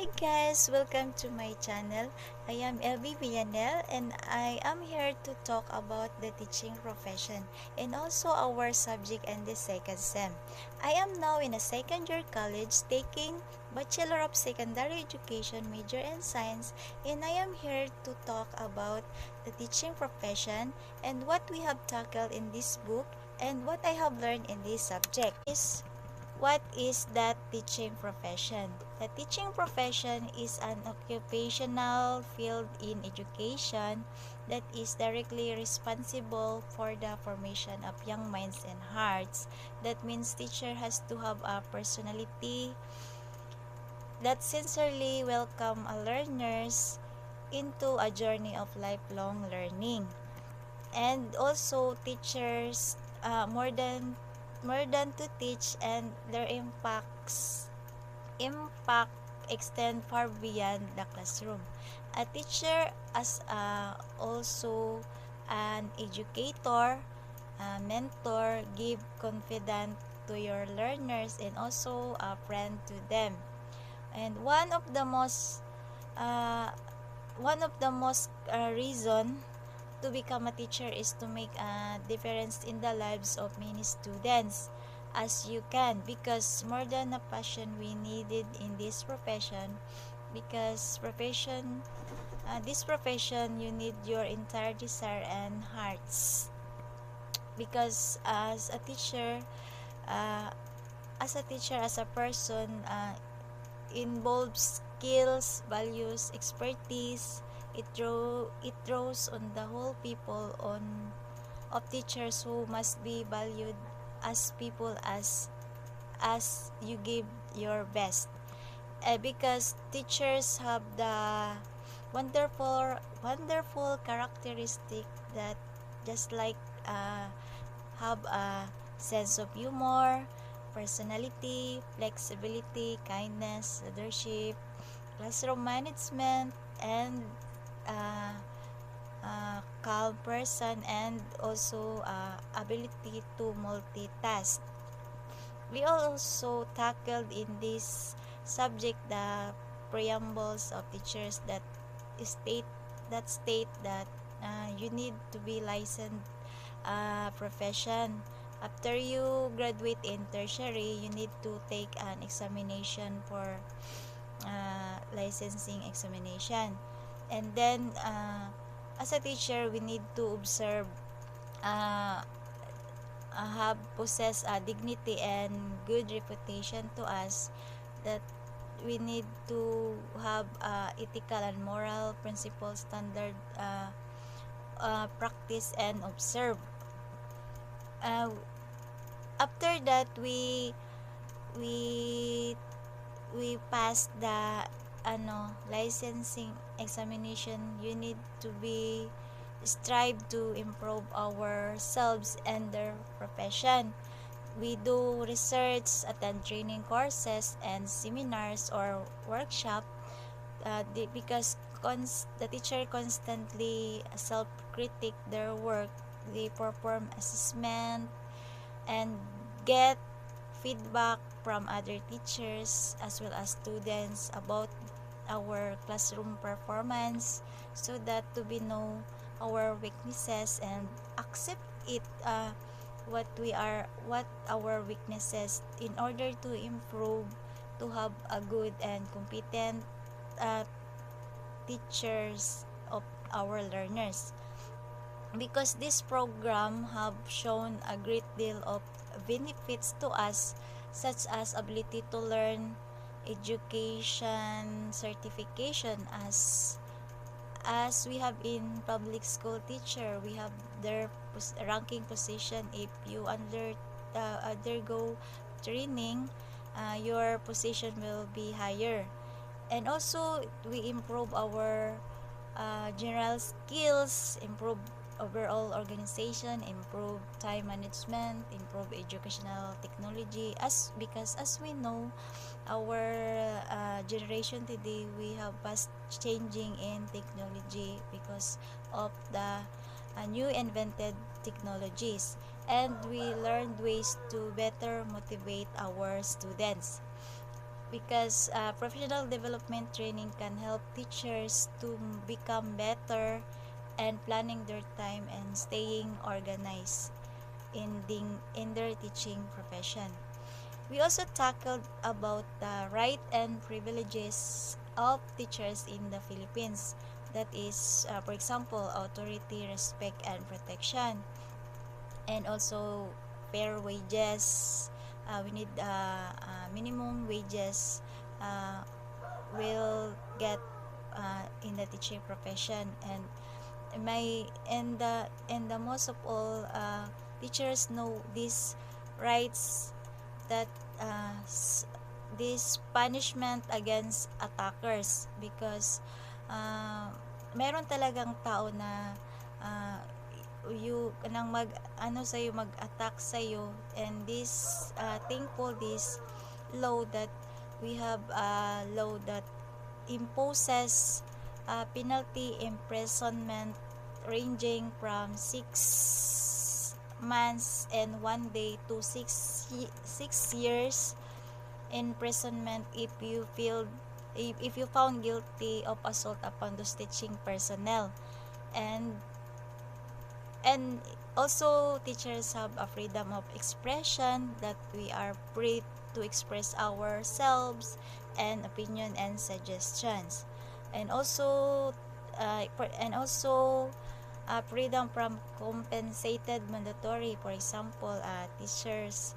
Hi guys, welcome to my channel. I am B.Villanel and I am here to talk about the teaching profession and also our subject in the second sem. I am now in a second year college taking Bachelor of Secondary Education major in science, and I am here to talk about the teaching profession and what we have tackled in this book and what I have learned in this subject. What is that teaching profession? The teaching profession is an occupational field in education that is directly responsible for the formation of young minds and hearts. That means teacher has to have a personality that sincerely welcome a learners into a journey of lifelong learning. And also teachers more than to teach, and their impact extend far beyond the classroom. A teacher as also an educator, a mentor, give confidence to your learners and also a friend to them. And uh, one of the most reason to become a teacher is to make a difference in the lives of many students as you can, because more than a passion we needed in this profession, because this profession you need your entire desire and hearts, because uh, as a person, involves skills, values, expertise. It draws on the whole people on of teachers who must be valued as people as you give your best. Because teachers have the wonderful characteristic that just like have a sense of humor, personality, flexibility, kindness, leadership, classroom management, and uh, calm person, and also ability to multitask. We also tackled in this subject the preambles of teachers state that you need to be licensed profession. After you graduate in tertiary, you need to take an examination for licensing examination. And then as a teacher, we need to observe, uh, have possess dignity and good reputation to us, that we need to have ethical and moral principle standard, practice and observe. uh, After that, we we pass the licensing examination. You need to be strive to improve ourselves and their profession. We do research, attend training courses and seminars or workshop, because the teacher constantly self-critic their work. They perform assessment and get feedback from other teachers as well as students about our classroom performance, so that to be know our weaknesses and accept it, what our weaknesses, in order to improve, to have a good and competent uh, teachers of our learners. Because this program have shown a great deal of benefits to us, such as ability to learn, education certification, as we have in public school teacher, we have their ranking position. If you undergo training, your position will be higher. And also we improve our general skills, improve overall organization, improve time management, improve educational technology, as because as we know, our generation today, we have fast changing in technology because of the new invented technologies, and we learned ways to better motivate our students. because professional development training can help teachers to become better and planning their time and staying organized in their teaching profession. We also tackled about the right and privileges of teachers in the Philippines. That is, for example, authority, respect, and protection, and also fair wages. We need minimum wages uh, will get in the teaching profession, and the most of all, teachers know these rights, that uh, this punishment against attackers, because uh, meron talagang tao na uh, nang mag-attack sa and this thankful this law that we have a law that imposes penalty imprisonment ranging from 6 months and 1 day to 6 years imprisonment if you found guilty of assault upon those teaching personnel. And and also, teachers have a freedom of expression, that we are free to express ourselves and opinion and suggestions. And also freedom from compensated mandatory. For example, teachers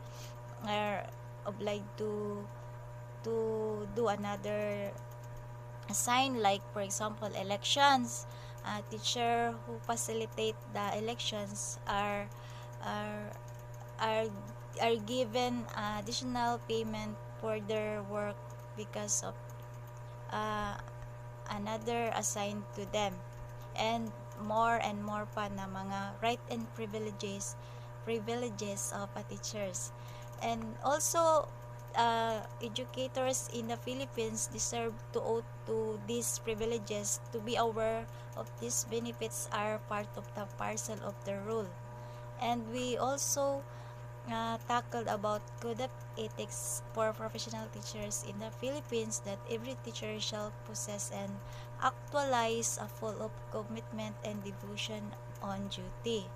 are obliged to do another assign, like for example elections. Teacher who facilitate the elections are are are given additional payment for their work because of uh, another assigned to them, and more pa na mga right and privileges of teachers. And also, educators in the Philippines deserve to owe to these privileges. To be aware of these benefits are part of the parcel of the rule. And we also tackled about code of ethics for professional teachers in the Philippines, that every teacher shall possess and actualize a full of commitment and devotion on duty.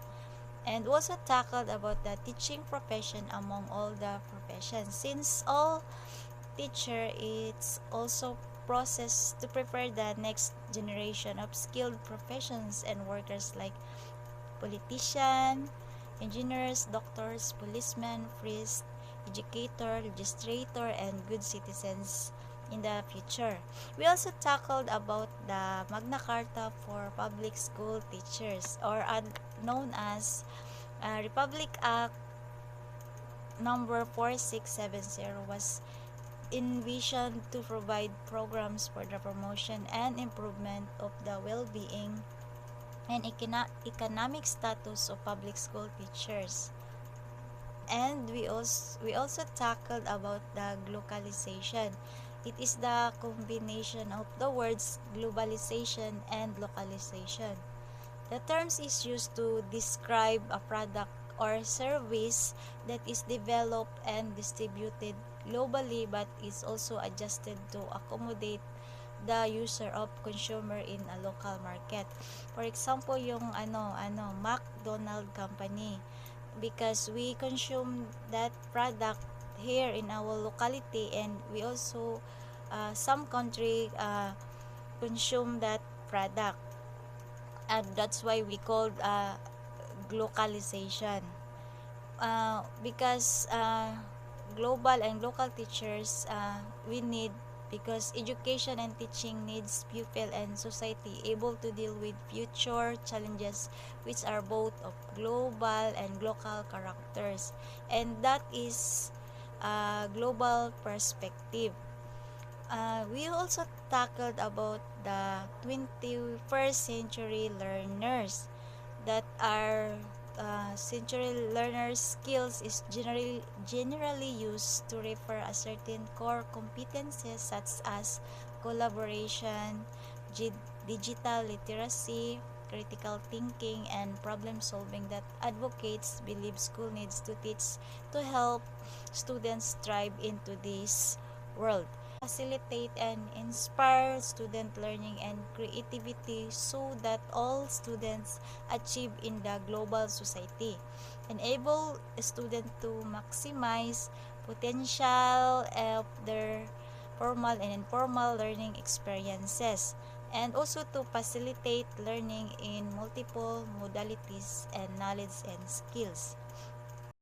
And also tackled about the teaching profession among all the professions, since all teacher it's also process to prepare the next generation of skilled professions and workers, like politician, engineers, doctors, policemen, priests, educator, legislator, and good citizens in the future. We also tackled about the Magna Carta for public school teachers, or known as Republic Act number 4670, was envisioned to provide programs for the promotion and improvement of the well-being and economic status of public school teachers. And we also tackled about the globalization. It is the combination of the words globalization and localization. The terms is used to describe a product or service that is developed and distributed globally, but is also adjusted to accommodate the user of consumer in a local market. For example, yung McDonald company, because we consume that product here in our locality, and we also some country consume that product, and that's why we called localization. Because global and local teachers we need, because education and teaching needs pupil and society able to deal with future challenges, which are both of global and local characters, and that is global perspective. We also tackled about the 21st century learners, that are century learners skills is generally used to refer a certain core competencies such as collaboration, digital literacy, critical thinking, and problem solving, that advocates believe school needs to teach to help students thrive into this world. facilitate and inspire student learning and creativity so that all students achieve in the global society. Enable students to maximize potential of their formal and informal learning experiences, and also to facilitate learning in multiple modalities and knowledge and skills.